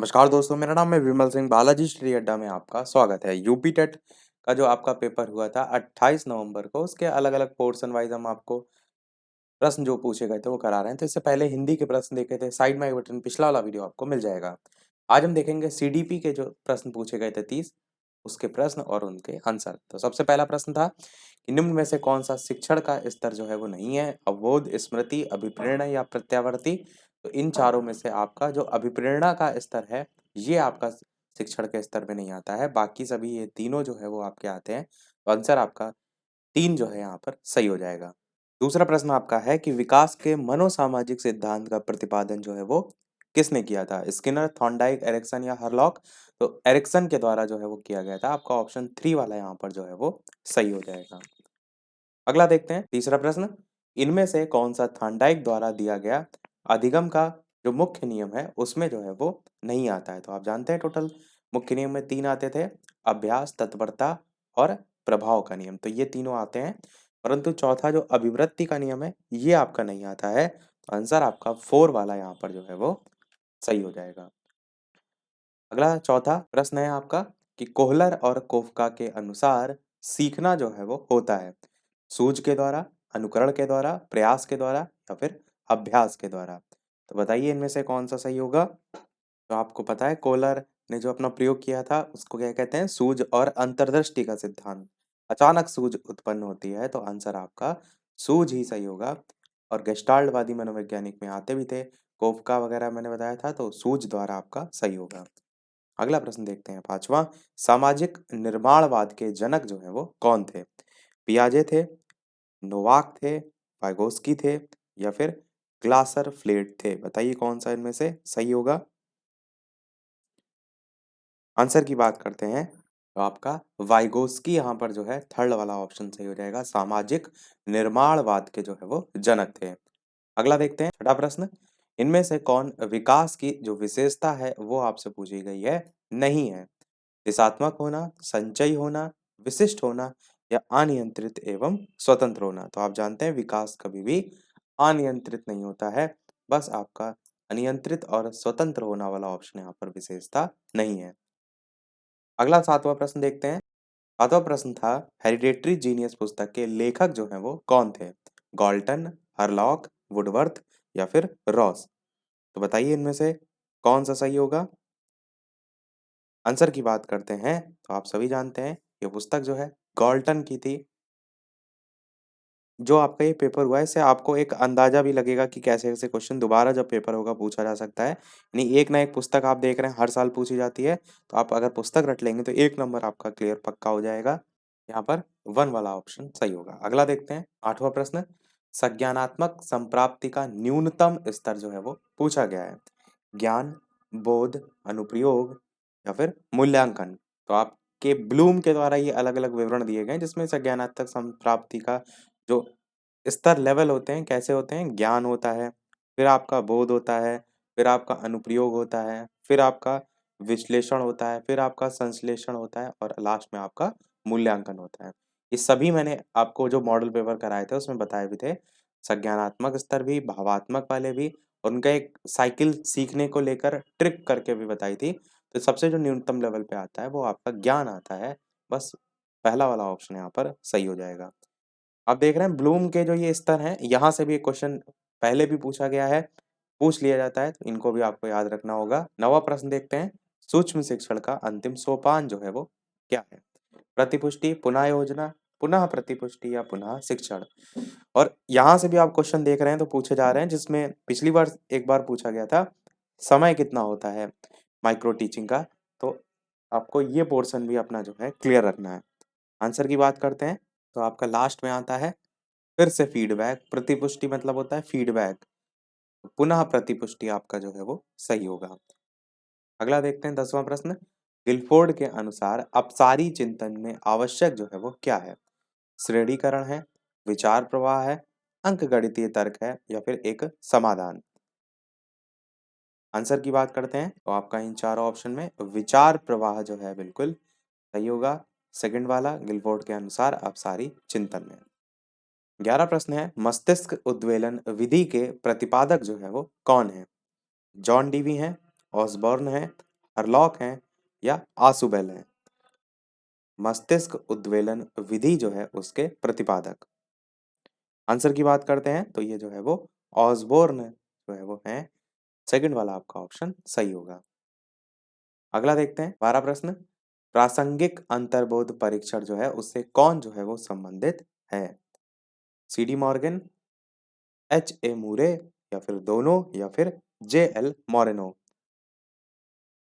नमस्कार दोस्तों, मेरा नाम है विमल सिंह। बालाजी स्टडी अड्डा में आपका स्वागत है। यूपी टेट का जो आपका पेपर हुआ था 28 नवंबर को, उसके अलग-अलग पोर्शन वाइज हम आपको प्रश्न जो पूछे गए थे वो करा रहे हैं। तो इससे पहले हिंदी के प्रश्न देखे थे, साइड में आई बटन पिछला वाला वीडियो आपको मिल जाएगा। आज हम देखेंगे सीडीपी के जो प्रश्न पूछे गए थे 30, उसके प्रश्न और उनके आंसर। तो सबसे पहला प्रश्न था कि निम्न में से कौन सा शिक्षण का स्तर जो है वो नहीं है? अवबोध, स्मृति, अभिप्रेरण या प्रत्यावर्ती? तो इन चारों में से आपका जो अभिप्रेरणा का स्तर है, ये आपका शिक्षण के स्तर में नहीं आता है। बाकी सभी ये तीनों जो है वो आपके आते हैं। तो आंसर आपका 3 जो है यहाँ पर सही हो जाएगा। दूसरा प्रश्न आपका है कि विकास के मनोसामाजिक सिद्धांत का प्रतिपादन जो है वो किसने किया था? स्किनर, थॉर्नडाइक, एरिक्सन या हरलॉक? तो एरिक्सन के द्वारा जो है वो किया गया था। आपका ऑप्शन 3 वाला यहाँ पर जो है वो सही हो जाएगा। अगला देखते हैं तीसरा प्रश्न। इनमें से कौन सा थॉर्नडाइक द्वारा दिया गया अधिगम का जो मुख्य नियम है उसमें जो है वो नहीं आता है? तो आप जानते हैं टोटल मुख्य नियम में 3 आते थे, अभ्यास, तत्परता और प्रभाव का नियम। तो ये तीनों आते हैं, परंतु चौथा जो अभिवृत्ति का नियम है ये आपका नहीं आता है। तो आंसर आपका 4 वाला यहाँ पर जो है वो सही हो जाएगा। अगला चौथा प्रश्न है आपका कि कोहलर और कोफका के अनुसार सीखना जो है वो होता है सूझ के द्वारा, अनुकरण के द्वारा, प्रयास के द्वारा या फिर अभ्यास के द्वारा? तो बताइए इनमें से कौन सा सही होगा? तो आपको पता है कोहलर ने जो अपना प्रयोग किया था उसको क्या कहते हैं? सूझ और अंतर्दृष्टि का सिद्धांत। अचानक सूझ उत्पन्न होती है, तो आंसर आपका सूझ ही सही होगा। और गेस्टाल्टवादी मनोवैज्ञानिक में आते भी थे, कोफका वगैरह मैंने बताया था, तो सूझ द्वारा आपका सही होगा। अगला प्रश्न देखते हैं पांचवा। सामाजिक निर्माणवाद के जनक जो है वो कौन थे? पियाजे थे, नोवाक थे, वाइगोस्की थे या फिर ग्लासर फ्लेट थे? बताइए कौन सा इनमें से सही होगा? आंसर की बात करते हैं तो आपका वाइगोस्की यहाँ पर जो है थर्ड वाला ऑप्शन सही हो जाएगा। सामाजिक निर्माणवाद के जो है वो जनक थे। अगला देखते हैं छठा प्रश्न। इनमें से कौन विकास की जो विशेषता है वो आपसे पूछी गई है नहीं है? दिशात्मक होना, संचयी होना, विशिष्ट होना या अनियंत्रित एवं स्वतंत्र होना? तो आप जानते हैं विकास कभी भी अनियंत्रित नहीं होता है, बस आपका अनियंत्रित और स्वतंत्र होना वाला ऑप्शन यहाँ पर विशेषता नहीं है। अगला सातवां प्रश्न देखते हैं। सातवां प्रश्न था हेरिडेटरी जीनियस पुस्तक के लेखक जो हैं वो कौन थे? गॉल्टन, हरलॉक, वुडवर्थ या फिर रॉस? तो बताइए इनमें से कौन सा सही होगा? आंसर की बात करते हैं तो आप सभी जानते हैं ये पुस्तक जो है गॉल्टन की थी। जो आपका ये पेपर हुआ है इससे आपको एक अंदाजा भी लगेगा कि कैसे-कैसे क्वेश्चन दोबारा जब पेपर होगा पूछा जा सकता है। यानी एक ना एक पुस्तक आप देख रहे हैं हर साल पूछी जाती है, तो आप अगर पुस्तक रट लेंगे तो 1 नंबर आपका क्लियर पक्का हो जाएगा। यहाँ पर 1 वाला ऑप्शन सही होगा। अगला देखते हैं 8वां प्रश्न। संज्ञानात्मक संप्राप्ति का न्यूनतम स्तर जो है वो पूछा गया है। ज्ञान, बोध, अनुप्रयोग या फिर मूल्यांकन? तो आपके ब्लूम के द्वारा ये अलग-अलग विवरण दिए गए हैं जिसमें संज्ञानात्मक संप्राप्ति का जो स्तर लेवल होते हैं कैसे होते हैं? ज्ञान होता है, फिर आपका बोध होता है, फिर आपका अनुप्रयोग होता है, फिर आपका विश्लेषण होता है, फिर आपका संश्लेषण होता है और लास्ट में आपका मूल्यांकन होता है। ये सभी मैंने आपको जो मॉडल पेपर कराए थे उसमें बताए भी थे। संज्ञानात्मक स्तर भी, भावात्मक वाले भी, और उनका एक साइकिल सीखने को लेकर ट्रिक करके भी बताई थी। तो सबसे जो न्यूनतम लेवल पे आता है वो आपका ज्ञान आता है। बस पहला वाला ऑप्शन यहाँ पर सही हो जाएगा। आप देख रहे हैं ब्लूम के जो ये स्तर हैं, यहाँ से भी एक क्वेश्चन पहले भी पूछा गया है, पूछ लिया जाता है, तो इनको भी आपको याद रखना होगा। 9वां प्रश्न देखते हैं। सूक्ष्म शिक्षण का अंतिम सोपान जो है वो क्या है? प्रतिपुष्टि, पुनः योजना, पुनः प्रतिपुष्टि या पुनः शिक्षण? और यहाँ से भी आप क्वेश्चन देख रहे हैं तो पूछे जा रहे हैं जिसमें पिछली बार एक बार पूछा गया था, समय कितना होता है माइक्रो टीचिंग का? तो आपको ये पोर्शन भी अपना जो है क्लियर रखना है। आंसर की बात करते हैं तो आपका लास्ट में आता है फिर से फीडबैक। प्रतिपुष्टि मतलब होता है फीडबैक, पुनः प्रतिपुष्टि आपका जो है वो सही होगा। अगला देखते हैं 10वां प्रश्न। गिलफोर्ड के अनुसार अपसारी चिंतन में आवश्यक जो है वो क्या है? श्रेणीकरण है, विचार प्रवाह है, अंकगणितीय तर्क है या फिर एक समाधान? आंसर की बात करते हैं तो आपका इन चारों ऑप्शन में विचार प्रवाह जो है बिल्कुल सही होगा। सेकंड वाला गिलफोर्ड के अनुसार अपसारी चिंतन में। 11 प्रश्न है मस्तिष्क उद्वेलन विधि के प्रतिपादक जो है वो कौन है? जॉन डीवी हैं, ऑसबॉर्न है, हरलॉक हैं या आसुबेल हैं? मस्तिष्क उद्वेलन विधि जो है उसके प्रतिपादक। आंसर की बात करते हैं तो ये जो है वो ऑसबोर्न जो है वो है। सेकंड वाला आपका ऑप्शन सही होगा। अगला देखते हैं 12 प्रश्न। प्रासंगिक अंतर्बोध परीक्षण जो है उससे कौन जो है वो संबंधित है? सीडी मॉर्गन, एच ए मूरे, या फिर दोनों, या फिर जे एल मोरेनो?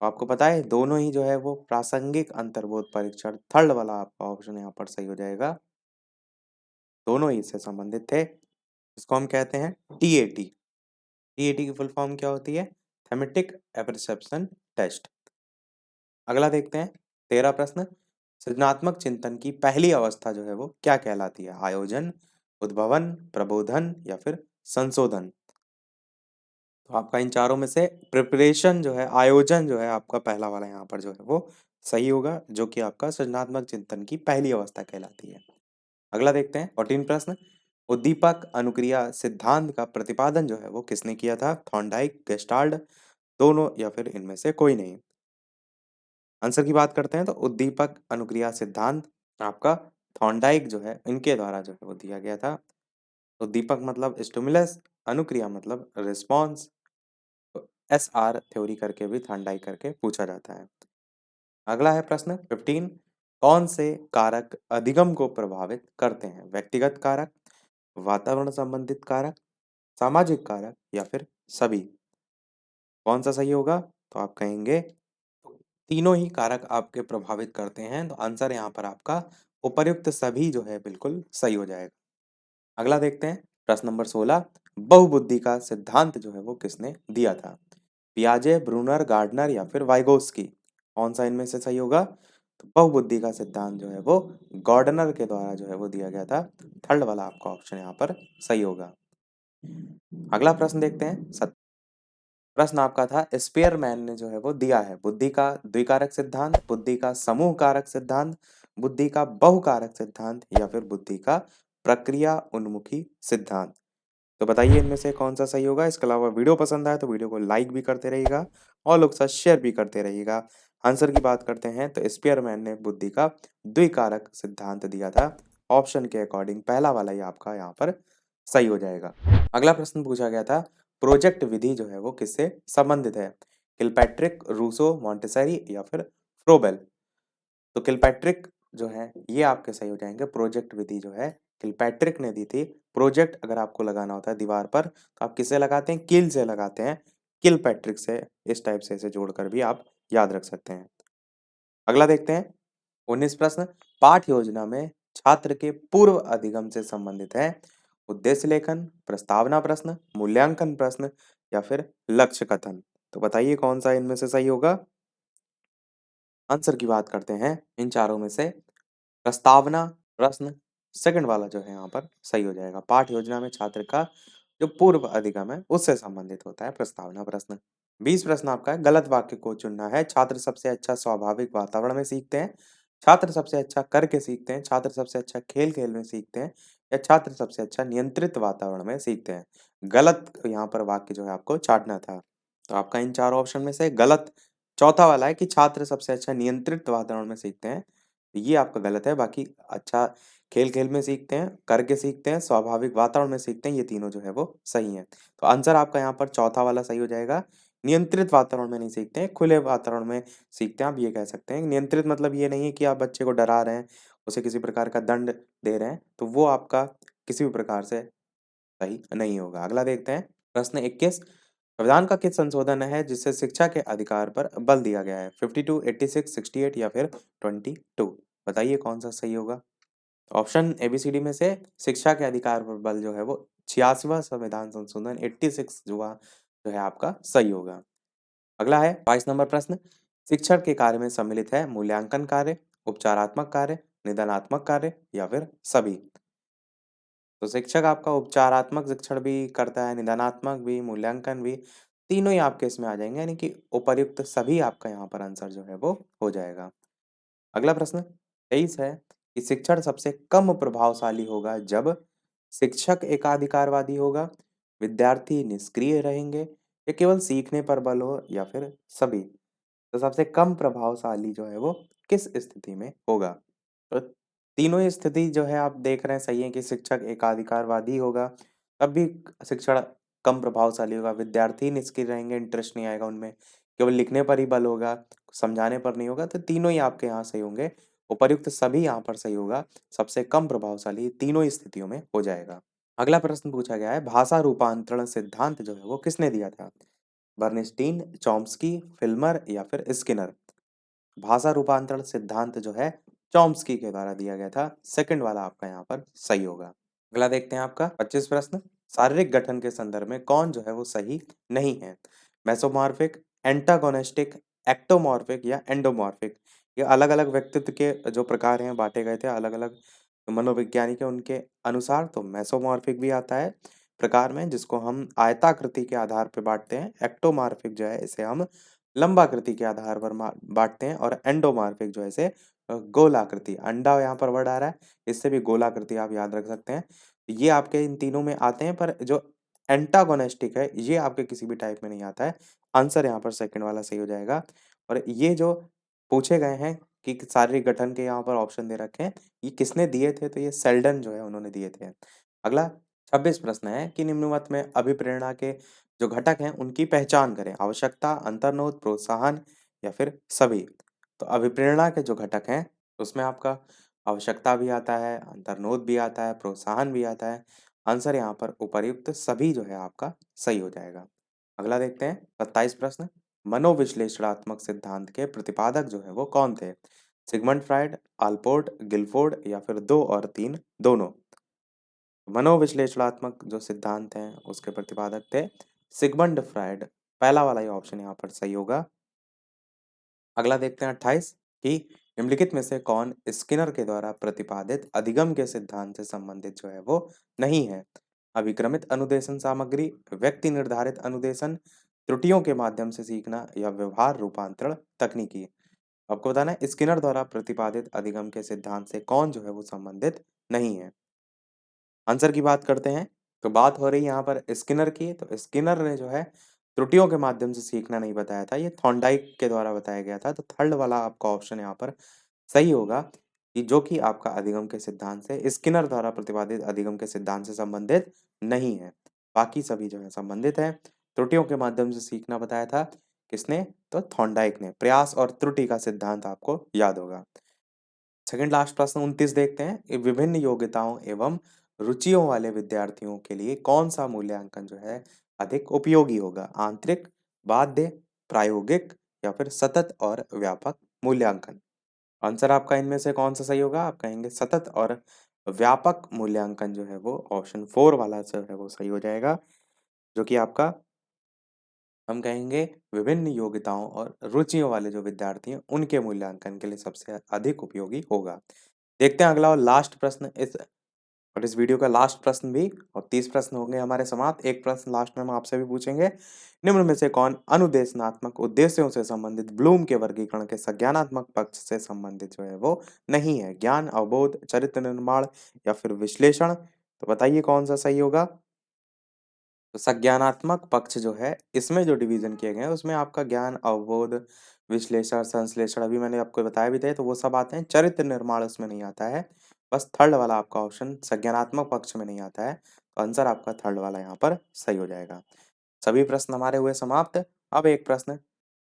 आपको पता है दोनों ही जो है वो प्रासंगिक अंतर्बोध परीक्षण, थर्ड वाला आपका ऑप्शन यहाँ पर सही हो जाएगा। दोनों ही इससे संबंधित थे। इसको हम कहते हैं टीएटी। टीएटी की फुल फॉर्म क्या होती है? Thematic apperception test. अगला देखते हैं 13 प्रश्न। सृजनात्मक चिंतन की पहली अवस्था जो है वो क्या कहलाती है? आयोजन, उद्भवन, प्रबोधन, या फिर संशोधन? तो आपका इन चारों में से प्रिपरेशन जो है, आयोजन जो है आपका पहला वाला यहाँ पर जो है वो सही होगा, जो कि आपका सृजनात्मक चिंतन की पहली अवस्था कहलाती है। अगला देखते हैं 14 प्रश्न। उद्दीपक अनुक्रिया सिद्धांत का प्रतिपादन जो है वो किसने किया था? थॉर्नडाइक, गेस्टाल्ट, दोनों, या फिर इनमें से कोई नहीं? आंसर की बात करते हैं तो उद्दीपक अनुक्रिया सिद्धांत आपका थॉर्नडाइक जो है इनके द्वारा जो है वो दिया गया था। उद्दीपक मतलब स्टिमुलस, अनुक्रिया मतलब रिस्पॉन्स। एस आर थ्योरी करके भी थॉर्नडाइक करके पूछा जाता है। अगला है प्रश्न 15। कौन से कारक अधिगम को प्रभावित करते हैं? व्यक्तिगत कारक, वातावरण संबंधित कारक, सामाजिक कारक, या फिर सभी? कौन सा सही होगा? तो आप कहेंगे तीनों ही कारक आपके प्रभावित करते हैं, तो आंसर यहाँ पर आपका उपर्युक्त सभी जो है बिल्कुल सही हो जाएगा। अगला देखते हैं प्रश्न नंबर 16। बहुबुद्धि का सिद्धांत जो है वो किसने दिया था? पियाजे, ब्रूनर, गार्डनर, या फिर वाइगोस्की? कौन सा इनमें से सही होगा? तो बहुबुद्धि का सिद्धांत जो है वो गार्डनर के द्वारा जो है वो दिया गया था। थर्ड वाला आपका ऑप्शन यहाँ पर सही होगा। अगला प्रश्न देखते हैं प्रश्न आपका था स्पेयरमैन ने जो है वो दिया है बुद्धि का द्विकारक सिद्धांत, बुद्धि का समूह कारक सिद्धांत, बुद्धि का बहुकारक सिद्धांत, या फिर बुद्धि का प्रक्रिया उन्मुखी सिद्धांत? तो बताइए इनमें से कौन सा सही होगा। इसके अलावा वीडियो पसंद आए तो वीडियो को लाइक भी करते रहिएगा और लोग साथ शेयर भी करते रहिएगा। आंसर की बात करते हैं तो स्पेयरमैन ने बुद्धि का द्विकारक सिद्धांत दिया था। ऑप्शन के अकॉर्डिंग पहला वाला ही आपका यहाँ पर सही हो जाएगा। अगला प्रश्न पूछा गया था प्रोजेक्ट विधि जो है वो किससे संबंधित है? किलपैट्रिक, रूसो, मॉन्टेसरी, या फिर फ्रोबेल? तो किलपैट्रिक जो है ये आपके सही हो जाएंगे। प्रोजेक्ट विधि जो है किलपैट्रिक ने दी थी। प्रोजेक्ट अगर आपको लगाना होता है दीवार पर तो आप किससे लगाते हैं? किल से लगाते हैं। किलपैट्रिक से इस टाइप से इसे जोड़कर भी आप याद रख सकते हैं। अगला देखते हैं 19 प्रश्न। पाठ योजना में छात्र के पूर्व अधिगम से संबंधित है उद्देश्य लेखन, प्रस्तावना प्रश्न, मूल्यांकन प्रश्न, या फिर लक्ष्य कथन? तो बताइए कौन सा इनमें से सही होगा। आंसर की बात करते हैं इन चारों में से प्रस्तावना प्रश्न सेकंड वाला जो है यहाँ पर सही हो जाएगा। पाठ योजना में छात्र का जो पूर्व अधिगम है उससे संबंधित होता है प्रस्तावना प्रश्न। 20 प्रश्न आपका है गलत वाक्य को चुनना है। छात्र सबसे अच्छा स्वाभाविक वातावरण में सीखते हैं, छात्र सबसे अच्छा करके सीखते हैं, छात्र सबसे अच्छा खेल खेल में सीखते हैं, या छात्र सबसे अच्छा नियंत्रित वातावरण में सीखते हैं? गलत यहाँ पर वाक्य जो है आपको छांटना था। तो आपका इन चार ऑप्शन में से गलत चौथा वाला है कि छात्र सबसे अच्छा नियंत्रित वातावरण में सीखते हैं। ये आपका गलत है। बाकी अच्छा खेल खेल में सीखते हैं, करके सीखते हैं, स्वाभाविक वातावरण में सीखते हैं, ये तीनों जो है वो सही हैं। तो आंसर आपका यहाँ पर चौथा वाला सही हो जाएगा। नियंत्रित वातावरण में नहीं सीखते हैं, खुले वातावरण में सीखते हैं। आप ये कह सकते हैं नियंत्रित मतलब ये नहीं है कि आप बच्चे को डरा रहे हैं, उसे किसी प्रकार का दंड दे रहे हैं, तो वो आपका किसी भी प्रकार से सही नहीं होगा। अगला देखते हैं प्रश्न 21। संविधान का किस संशोधन है जिससे शिक्षा के अधिकार पर बल दिया गया है? 52, 86, 68, या फिर 22? बताइए कौन सा सही होगा। ऑप्शन एबीसीडी में से शिक्षा के अधिकार पर बल जो है वो 86वां संविधान संशोधन 86 जो है आपका सही होगा। अगला है 22 नंबर प्रश्न। शिक्षण के कार्य में सम्मिलित है मूल्यांकन कार्य, उपचारात्मक कार्य, निदानात्मक कार्य, या फिर सभी? तो शिक्षक आपका उपचारात्मक शिक्षण भी करता है, निदानात्मक भी, मूल्यांकन भी, तीनों ही आपके इसमें आ जाएंगे, यानी कि उपर्युक्त सभी आपका यहाँ पर आंसर जो है वो हो जाएगा। अगला प्रश्न 23 है कि शिक्षण सबसे कम प्रभावशाली होगा जब शिक्षक एकाधिकारवादी होगा, विद्यार्थी निष्क्रिय रहेंगे, या केवल सीखने पर बल हो, या फिर सभी? तो सबसे कम प्रभावशाली जो है वो किस स्थिति में होगा? तो तीनों ही स्थिति जो है आप देख रहे हैं सही है कि शिक्षक एकाधिकारवादी होगा, तब भी शिक्षण कम प्रभावशाली होगा। विद्यार्थी निष्क्रिय रहेंगे, इंटरेस्ट नहीं आएगा उनमें, केवल लिखने पर ही बल होगा, समझाने पर नहीं होगा, तो तीनों ही आपके यहाँ सही होंगे। उपर्युक्त सभी यहाँ पर सही होगा, सबसे कम प्रभावशाली तीनों ही स्थितियों में हो जाएगा। अगला प्रश्न पूछा गया है, भाषा रूपांतरण सिद्धांत जो है वो किसने दिया था? बर्नस्टीन, चॉम्स्की, फिल्मर या फिर स्किनर? भाषा रूपांतरण सिद्धांत जो है चॉम्स्की के द्वारा दिया गया था। सेकंड वाला आपका यहाँ पर सही होगा। अगला देखते हैं आपका 25 प्रश्न, शारीरिक गठन के संदर्भ में कौन जो है वो सही नहीं है? मेसोमॉर्फिक, एंटागोनिस्टिक, एक्टोमॉर्फिक या एंडोमॉर्फिक? ये अलग अलग व्यक्तित्व के जो प्रकार हैं बांटे गए थे अलग अलग मनोवैज्ञानिक है उनके अनुसार। तो मेसोमॉर्फिक भी आता है प्रकार में, जिसको हम आयताकृति के आधार पर बांटते हैं। एक्टोमॉर्फिक जो है इसे हम लंबाकृति के आधार पर बांटते हैं। और एंडोमॉर्फिक जो है इसे गोलाकृति, अंडा यहाँ पर वर्ड आ रहा है, इससे भी गोलाकृति आप याद रख सकते हैं। ये आपके इन तीनों में आते हैं, पर जो एंटागोनिस्टिक है ये आपके किसी भी टाइप में नहीं आता है। आंसर यहाँ पर सेकंड वाला सही हो जाएगा। और ये जो पूछे गए हैं कि शारीरिक गठन के यहाँ पर ऑप्शन दे रखे हैं, ये किसने दिए थे? तो ये सेल्डन जो है उन्होंने दिए थे। अगला 26 प्रश्न है कि निम्नवत में अभिप्रेरणा के जो घटक हैं उनकी पहचान करें। आवश्यकता, अंतर्निहित, प्रोत्साहन या फिर सभी? तो अभिप्रेरणा के जो घटक हैं उसमें आपका आवश्यकता भी आता है, अंतर्निहित भी आता है, प्रोत्साहन भी आता है। आंसर यहाँ पर उपर्युक्त सभी जो है आपका सही हो जाएगा। अगला देखते हैं 27 प्रश्न, मनोविश्लेषणात्मक सिद्धांत के प्रतिपादक जो है वो कौन थे? सिगमंड फ्राइड, आल्पोर्ट, गिलफोर्ड या फिर 2 और 3 दोनों? मनोविश्लेषणात्मक जो सिद्धांत हैं उसके प्रतिपादक थे सिगमंड फ्राइड। पहला वाला ही ऑप्शन यहाँ पर सही होगा। अगला देखते हैं 28 कि निम्नलिखित में से कौन स्किनर के द्वारा प्रतिपादित अधिगम के सिद्धांत से संबंधित जो है वो नहीं है? अभिक्रमित अनुदेशन सामग्री, व्यक्ति निर्धारित अनुदेशन, त्रुटियों के माध्यम से सीखना या व्यवहार रूपांतरण तकनीकी? आपको बताना है स्किनर द्वारा प्रतिपादित अधिगम के सिद्धांत से कौन जो है वो संबंधित नहीं है। आंसर की बात करते हैं तो बात हो रही है यहाँ पर स्किनर की। तो स्किनर ने जो है त्रुटियों के माध्यम से सीखना नहीं बताया था, ये थॉर्नडाइक के द्वारा बताया गया था। तो थर्ड वाला आपका ऑप्शन यहाँ पर सही होगा कि जो कि आपका अधिगम के सिद्धांत से स्किनर द्वारा प्रतिपादित अधिगम के सिद्धांत से संबंधित नहीं है। बाकी सभी जो है संबंधित है। त्रुटियों के माध्यम से सीखना बताया था किसने? तो थॉर्नडाइक ने। प्रयास और त्रुटि का सिद्धांत आपको याद होगा। सेकंड लास्ट प्रश्न 29 देखते हैं, विभिन्न योग्यताओं एवं रुचियों वाले विद्यार्थियों के लिए कौन सा मूल्यांकन जो है अधिक उपयोगी होगा? आंतरिक, बाध्य, प्रायोगिक या फिर सतत और व्यापक मूल्यांकन? आंसर आपका इनमें से कौन सा सही होगा? आप कहेंगे सतत और व्यापक मूल्यांकन जो है वो ऑप्शन 4 वाला जो है वो सही हो जाएगा। जो कि आपका हम कहेंगे विभिन्न योग्यताओं और रुचियों वाले जो विद्यार्थी हैं उनके मूल्यांकन के लिए सबसे अधिक उपयोगी होगा। देखते हैं अगला और लास्ट प्रश्न इस वीडियो का लास्ट प्रश्न भी, और 30 प्रश्न होंगे हमारे समाप्त। एक प्रश्न लास्ट में हम आपसे भी पूछेंगे, निम्न में से कौन अनुदेशनात्मक उद्देश्यों से संबंधित ब्लूम के वर्गीकरण के संज्ञानात्मक पक्ष से संबंधित जो है वो नहीं है? ज्ञान, अवबोध, चरित्र निर्माण या फिर विश्लेषण? तो बताइए कौन सा सही होगा? तो संज्ञानात्मक पक्ष जो है इसमें जो डिवीजन किए गए हैं उसमें आपका ज्ञान, अवबोध, विश्लेषण, संश्लेषण अभी मैंने आपको बताया भी था, तो वो सब आते हैं। चरित्र निर्माण उसमें नहीं आता है। बस थर्ड वाला आपका ऑप्शन संज्ञानात्मक पक्ष में नहीं आता है। तो आंसर आपका थर्ड वाला यहाँ पर सही हो जाएगा। सभी प्रश्न हमारे हुए समाप्त। अब एक प्रश्न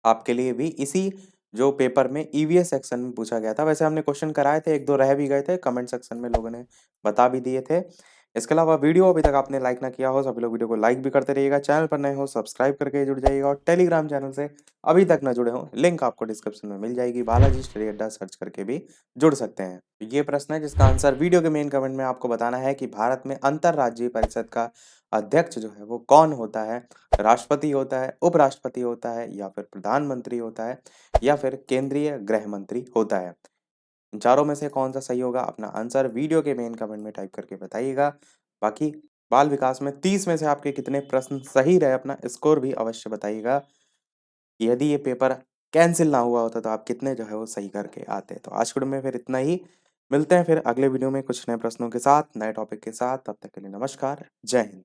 आपके लिए भी इसी जो पेपर में ईवीएस सेक्शन में पूछा गया था। वैसे हमने क्वेश्चन कराए थे, एक दो रह भी गए थे, कमेंट सेक्शन में लोगों ने बता भी दिए थे। इसके अलावा वीडियो अभी तक आपने लाइक ना किया हो, सभी लोग वीडियो को लाइक भी करते रहिएगा। चैनल पर नए हो सब्सक्राइब करके जुड़ जाइएगा, और टेलीग्राम चैनल से अभी तक ना जुड़े हो, लिंक आपको डिस्क्रिप्शन में मिल जाएगी। बालाजी स्टडी अड्डा सर्च करके भी जुड़ सकते हैं। ये प्रश्न है जिसका आंसर वीडियो के मेन कमेंट में आपको बताना है कि भारत में अंतरराज्यीय परिषद का अध्यक्ष जो है वो कौन होता है? राष्ट्रपति होता है, उपराष्ट्रपति होता है या फिर प्रधानमंत्री होता है या फिर केंद्रीय गृह मंत्री होता है? इन चारों में से कौन सा सही होगा? अपना आंसर वीडियो के मेन कमेंट में टाइप करके बताइएगा। बाकी बाल विकास में 30 में से आपके कितने प्रश्न सही रहे, अपना स्कोर भी अवश्य बताइएगा। यदि ये पेपर कैंसिल ना हुआ होता तो आप कितने जो है वो सही करके आते। तो आज के वीडियो में फिर इतना ही। मिलते हैं फिर अगले वीडियो में कुछ नए प्रश्नों के साथ, नए टॉपिक के साथ। तब तक के लिए नमस्कार, जय हिंद।